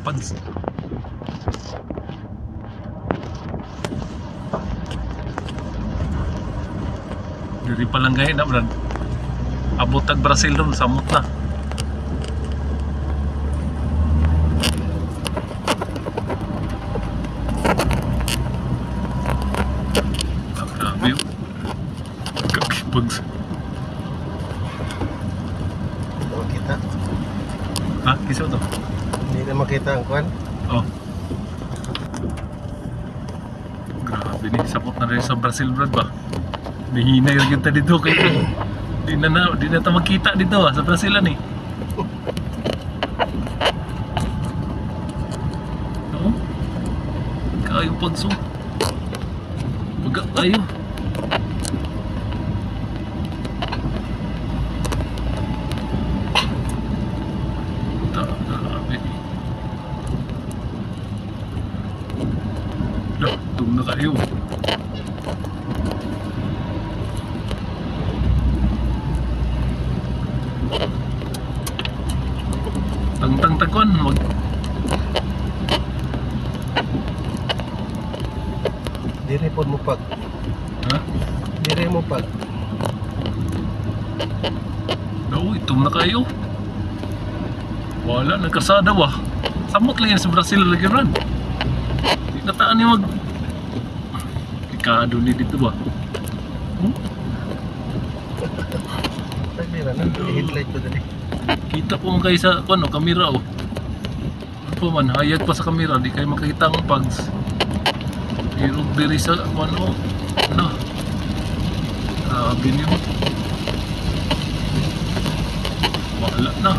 pads. Diri pa lang gaya na brad. Abot ang Brazil doon, samot na. Grabe yun. Kakipags. Hindi na makita. Ha? Kiso to? Hindi na makita ang kwan. Oh. Grabe ni, sapot na rin sa Brazil brad ba? Nahinay rin kita dito kay di na ta magkita dito sa Brasilan eh. Oo. Kayo pagso. Pagka tayo. Grabe. Loh, tum na kayo. Tang tagwan mag Dire po mo pag. ha? Dire mo pag. No, itom na kayo. Wala, nagkasada ba? Samot lang yan sa Brazil lagi ran. Di nataan niya mag Pikado ni dito ba? Tagdira na. Headlight ko dali. Kita po kayo sa ano, kamera oh. Ano po man, hayag pa sa kamera, di kayo makikita ang pags. Pero diri sa ano, ano. Grabe niyo. Wala na.